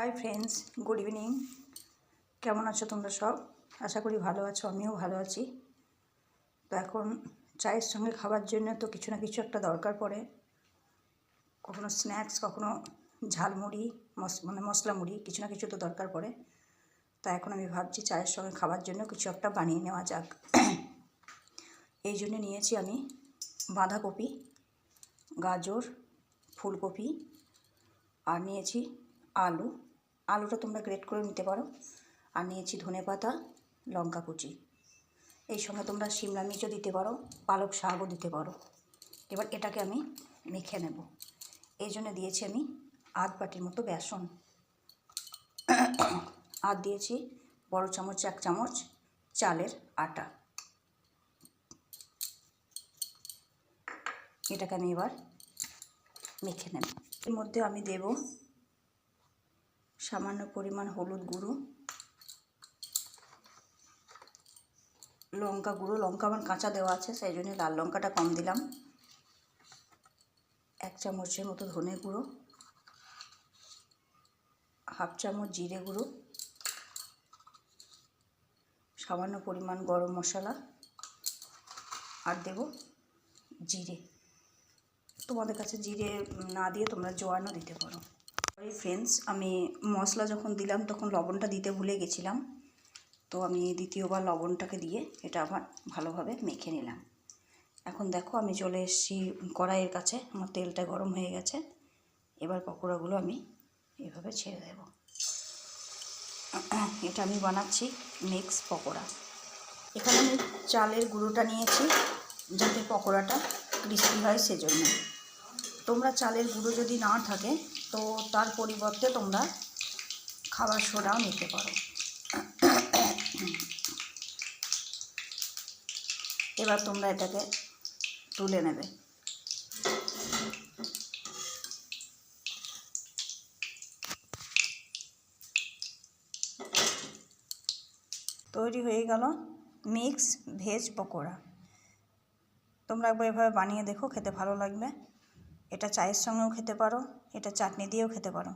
Hi friends, good evening. কেমন আছো তোমরা সব? আশা করি ভালো আছো, আমিও ভালো আছি। তো এখন চায়ের সঙ্গে খাবার জন্য তো কিছু না কিছু একটা দরকার পড়ে। কখনো স্ন্যাক্স, কখনো ঝালমুড়ি, মশলা মুড়ি, কিছু না কিছু তো দরকার পড়ে। তা এখন আমি ভাবছি চায়ের সঙ্গে খাবার জন্য কিছু একটা বানিয়ে নেওয়া যাক। এই জন্য নিয়েছি আমি বাঁধাকপি, গাজর, ফুলকপি আর নিয়েছি আলুটা তোমরা গ্রেট করে নিতে পারো। আর নিয়েছি ধনেপাতা, লঙ্কা কুচি। এই সঙ্গে তোমরা শিমলা মির্চও দিতে পারো, পালক শাকও দিতে পারো। এবার এটাকে আমি মেখে নেব। এই জন্য দিয়েছি আমি আধ বাটির মতো বেসন, আর দিয়েছি বড় চামচ 1 চামচ চালের আটা। এটাকে আমি এবার মেখে নেব। এর মধ্যে আমি দেব সামান্য পরিমাণ হলুদ গুঁড়ো, লঙ্কা গুঁড়ো। লঙ্কা আমার কাঁচা দেওয়া আছে, সেই জন্য লাল লঙ্কাটা কম দিলাম। 1 চামচের মতো ধনে গুঁড়ো, হাফ চামচ জিরে গুঁড়ো, সামান্য পরিমাণ গরম মশলা, আর দেব জিরে। তোমাদের কাছে জিরে না দিয়ে তোমরা জোয়ানও দিতে পারো। ফ্রেন্ডস, আমি মশলা যখন দিলাম তখন লবণটা দিতে ভুলে গেছিলাম, তো আমি দ্বিতীয়বার লবণটাকে দিয়ে এটা আবার ভালোভাবে মেখে নিলাম। এখন দেখো আমি চলে এসেছি কড়াইয়ের কাছে, আমার তেলটা গরম হয়ে গেছে। এবার পকোড়াগুলো আমি এভাবে ছেড়ে দেব। এটা আমি বানাচ্ছি মিক্স পকোড়া। এখানে আমি চালের গুঁড়োটা নিয়েছি যাতে পকোড়াটা ক্রিস্পি হয়, সেজন্য। তোমরা চালের গুঁড়ো যদি না থাকে তো তার পরিবর্তে তোমরা খাবার সোডাও নিতে পারো। এবার তোমরা এটাকে তুলে নেবে। তৈরি হয়ে গেল মিক্স ভেজ পকোড়া। তোমরা একবার এভাবে বানিয়ে দেখো, খেতে ভালো লাগবে। এটা চায়ের সঙ্গেও খেতে পারো, এটা চাটনি দিয়েও খেতে পারো।